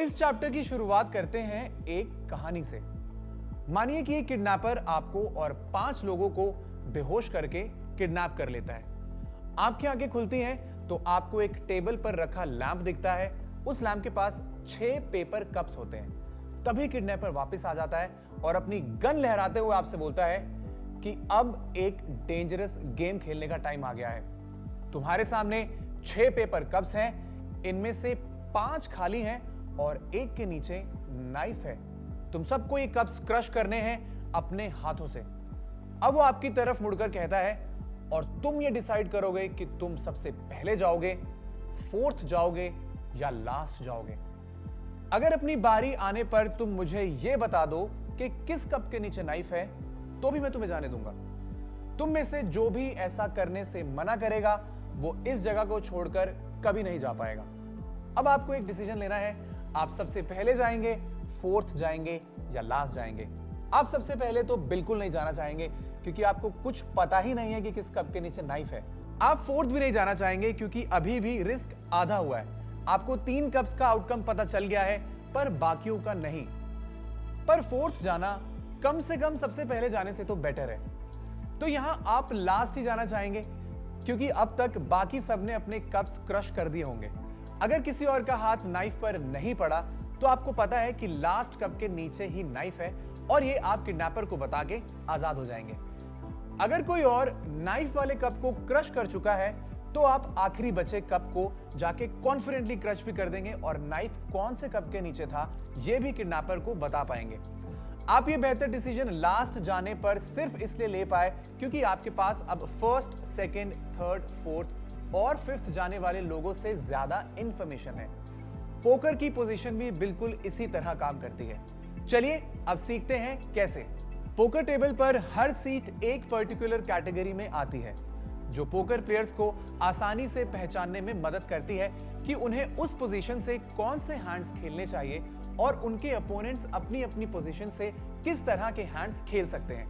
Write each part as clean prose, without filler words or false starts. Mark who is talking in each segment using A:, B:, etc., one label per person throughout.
A: इस चैप्टर की शुरुआत करते हैं एक कहानी से। मानिए कि एक किडनैपर आपको और 5 लोगों को बेहोश करके किडनैप कर लेता है। आपकी आंखें खुलती हैं तो आपको एक टेबल पर रखा लैंप दिखता है। उस लैंप के पास 6 पेपर कप्स होते हैं। तभी किडनैपर वापस आ जाता है और अपनी गन लहराते हुए आपसे बोलता है कि अब एक डेंजरस गेम खेलने का टाइम आ गया है। तुम्हारे सामने 6 पेपर कप्स हैं, इनमें से 5 खाली हैं और एक के नीचे नाइफ है। तुम सबको ये कप्स क्रश करने हैं अपने हाथों से। अब वो आपकी तरफ मुड़कर कहता है और तुम ये डिसाइड करोगे कि तुम सबसे पहले जाओगे, फोर्थ जाओगे या लास्ट जाओगे। अगर अपनी बारी आने पर तुम मुझे ये बता दो कि किस कप के नीचे नाइफ है तो भी मैं तुम्हें जाने दूंगा। तुम में से जो भी ऐसा करने से मना करेगा वो इस जगह को छोड़कर कभी नहीं जा पाएगा। अब आपको एक डिसीजन लेना है, आप सबसे पहले जाएंगे, फोर्थ जाएंगे या लास्ट जाएंगे। आप सबसे पहले तो बिल्कुल नहीं जाना चाहेंगे क्योंकि आपको कुछ पता ही नहीं है कि किस कप के नीचे नाइफ है। आप फोर्थ भी नहीं जाना चाहेंगे क्योंकि अभी भी रिस्क आधा हुआ है। आपको 3 कप्स का आउटकम पता चल गया है पर बाकियों का नहीं। पर फोर्थ जाना कम से कम सबसे पहले जाने से तो बेटर है। तो यहां आप लास्ट ही जाना चाहेंगे क्योंकि अब तक बाकी सबने अपने कप्स क्रश कर दिए होंगे। अगर किसी और का हाथ नाइफ पर नहीं पड़ा तो आपको पता है कि लास्ट कप के नीचे ही नाइफ है और ये आप किडनैपर को बता के आजाद हो जाएंगे। अगर कोई और नाइफ वाले कप को क्रश कर चुका है तो आप आखिरी बचे कप को जाके कॉन्फिडेंटली क्रश भी कर देंगे और नाइफ कौन से कप के नीचे था यह भी किडनैपर को बता पाएंगे। आप ये बेहतर डिसीजन लास्ट जाने पर सिर्फ इसलिए ले पाए क्योंकि आपके पास अब फर्स्ट, सेकंड, थर्ड, फोर्थ और फिफ्थ जाने वाले लोगों से ज्यादा इंफॉर्मेशन है। पोकर की पोजीशन भी बिल्कुल इसी तरह काम करती है। चलिए अब सीखते हैं कैसे। पोकर टेबल पर हर सीट एक पर्टिकुलर कैटेगरी में आती है जो पोकर प्लेयर्स को आसानी से पहचानने में मदद करती है कि उन्हें उस पोजीशन से कौन से हैंड्स खेलने चाहिए और उनके अपोनेंट्स अपनी अपनी पोजीशन से किस तरह के हैंड्स खेल सकते हैं।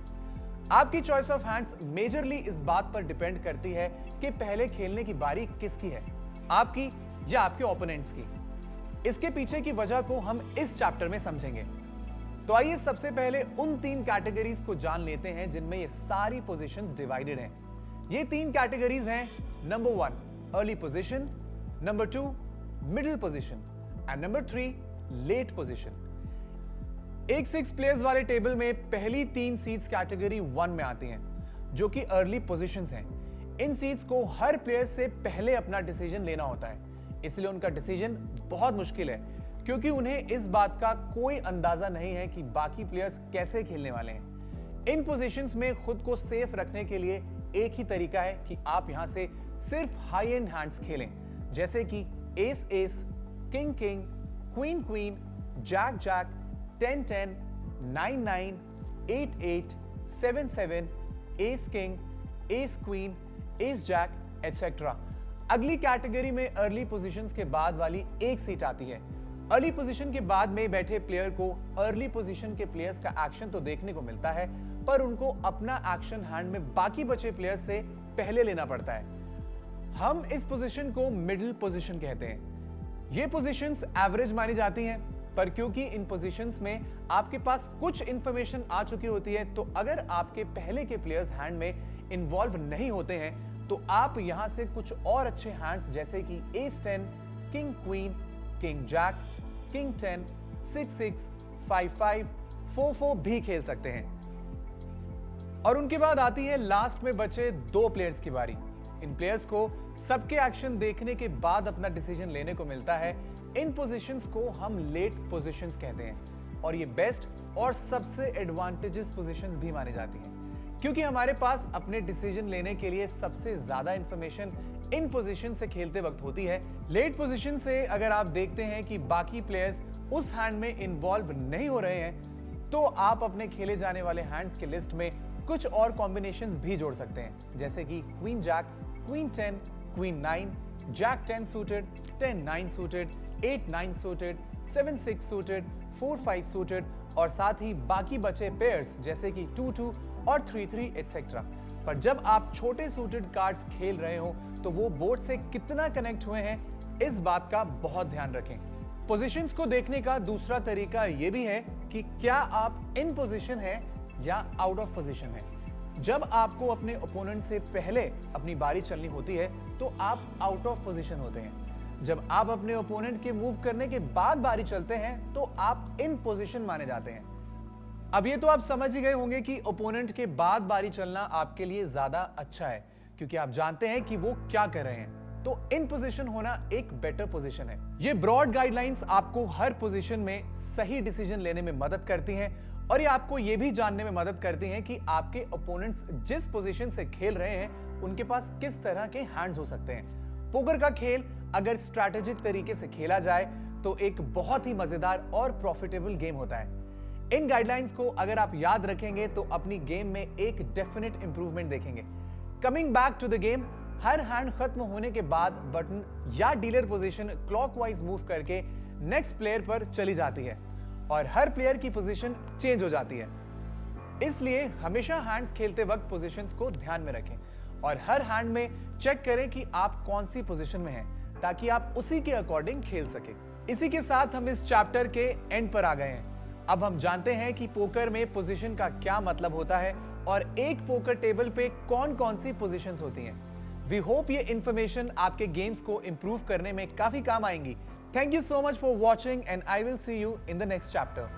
A: आपकी चॉइस ऑफ हैंड्स मेजरली इस बात पर डिपेंड करती है कि पहले खेलने की बारी किसकी है, आपकी या आपके ओपोनेंट्स की। इसके पीछे की वजह को हम इस चैप्टर में समझेंगे। तो आइए सबसे पहले उन 3 कैटेगरीज को जान लेते हैं जिनमें ये सारी पोजीशंस डिवाइडेड हैं। ये 3 कैटेगरीज हैं, number 1 early position, number 2 middle position and number 3 late position. एक 6 प्लेयर्स वाले टेबल में पहली 3 सीट्स कैटेगरी 1 में आती हैं जो कि अर्ली पोजीशंस हैं। इन सीट्स को हर प्लेयर से पहले अपना डिसीजन लेना होता है, इसलिए उनका डिसीजन बहुत मुश्किल है क्योंकि उन्हें इस बात का कोई अंदाजा नहीं है कि बाकी प्लेयर्स कैसे खेलने वाले हैं। इन पोजीशंस में खुद को सेफ रखने के लिए एक ही तरीका है कि आप यहां से सिर्फ हाई एंड हैंड्स खेलें, जैसे कि ace ace, king king, queen queen, jack jack, 10-10, 9-9, 8-8, 7-7, ace king, ace queen, ace jack etcetera. अगली कैटेगरी में अर्ली पोजीशंस के बाद वाली एक सीट आती है। अर्ली पोजीशन के बाद में बैठे प्लेयर को अर्ली पोजीशन के प्लेयर्स का एक्शन तो देखने को मिलता है पर उनको अपना एक्शन हैंड में बाकी बचे प्लेयर से पहले लेना पड़ता है। हम इस पोजीशन को मिडिल पोजीशन कहते हैं। ये पोजीशंस एवरेज मानी जाती हैं पर क्योंकि इन पोजीशंस में आपके पास कुछ इंफॉर्मेशन आ चुकी होती है तो अगर आपके पहले के प्लेयर्स हैंड में इन्वॉल्व नहीं होते हैं तो आप यहां से कुछ और अच्छे हैंड्स जैसे कि ace 10, king queen, king jack, king 10, 6-6, 5-5, 4-4 भी खेल सकते हैं। और उनके बाद आती है लास्ट में बचे 2 प्लेयर्स की बारी। इन प्लेयर्स को सबके एक्शन देखने के बाद अपना डिसीजन लेने को मिलता है। इन पोजीशंस को हम लेट पोजीशंस कहते हैं और ये बेस्ट और सबसे एडवांटेजेस पोजीशंस भी मानी जाती हैं क्योंकि हमारे पास अपने डिसीजन लेने के लिए सबसे ज्यादा इंफॉर्मेशन इन पोजीशन से खेलते वक्त होती है। लेट पोजीशन से अगर आप देखते हैं कि बाकी प्लेयर्स उस हैंड में इन्वॉल्व नहीं हो रहे हैं तो आप अपने खेले जाने वाले हैंड्स की लिस्ट में कुछ और कॉम्बिनेशंस भी जोड़ सकते हैं, जैसे कि queen jack, queen 10, queen 9, jack 10 suited, 10 9 suited, 8 9 suited, 7 6 suited, 4 5 suited और साथ ही बाकी बचे पेयर्स जैसे कि 2-2 और 3-3 एटसेट्रा। पर जब आप छोटे सूटेड कार्ड्स खेल रहे हो तो वो बोर्ड से कितना कनेक्ट हुए हैं इस बात का बहुत ध्यान रखें। पोजीशंस को देखने का दूसरा तरीका यह भी है कि क्या आप इन पोजीशन हैं या आउट ऑफ पोजीशन हैं। जब आपको अपने ओपोनेंट से पहले अपनी बारी चलनी होती है तो आप आउट ऑफ पोजीशन होते हैं। जब आप अपने ओपोनेंट के मूव करने के बाद बारी चलते हैं तो आप इन पोजीशन माने जाते हैं। अब ये तो आप समझ ही गए होंगे कि ओपोनेंट के बाद बारी चलना आपके लिए ज्यादा अच्छा है, क्योंकि आप जानते हैं कि वो क्या कर रहे हैं। तो इन पोजीशन होना एक बेटर पोजीशन है। ये ब्रॉड गाइडलाइंस आपको हर पोजीशन में सही डिसीजन लेने में मदद करती हैं और ये आपको ये भी जानने में मदद करती हैं कि आपके ओपोनेंट्स जिस पोजीशन से खेल रहे हैं उनके पास किस तरह के हैंड्स हो सकते हैं। पोकर का खेल अगर स्ट्रैटेजिक तरीके से खेला जाए तो एक बहुत ही मजेदार और प्रॉफिटेबल गेम होता है। इन गाइडलाइंस को अगर आप याद रखेंगे तो अपनी गेम में एक डेफिनेट इंप्रूवमेंट देखेंगे। Coming back to the game, हर हैंड खत्म होने के बाद बटन या डीलर पोजीशन क्लॉकवाइज मूव करके नेक्स्ट प्लेयर पर चली जाती है और हर प्लेयर की पोजीशन चेंज हो जाती है। इसलिए हमेशा हैंड्स खेलते वक्त पोजीशंस को ध्यान में रखें और हर हैंड में चेक करें कि आप कौन सी पोजीशन में हैं ताकि आप उसी के अकॉर्डिंग खेल सके। इसी के साथ हम इस चैप्टर के एंड पर आ गए हैं। अब हम जानते हैं कि पोकर में पोजीशन का क्या मतलब होता है और एक पोकर टेबल पे कौन कौन सी पोजीशंस होती हैं। वी होप ये इंफॉर्मेशन आपके गेम्स को इंप्रूव करने में काफी काम आएंगी। Thank you so much for watching and I will see you in the next chapter.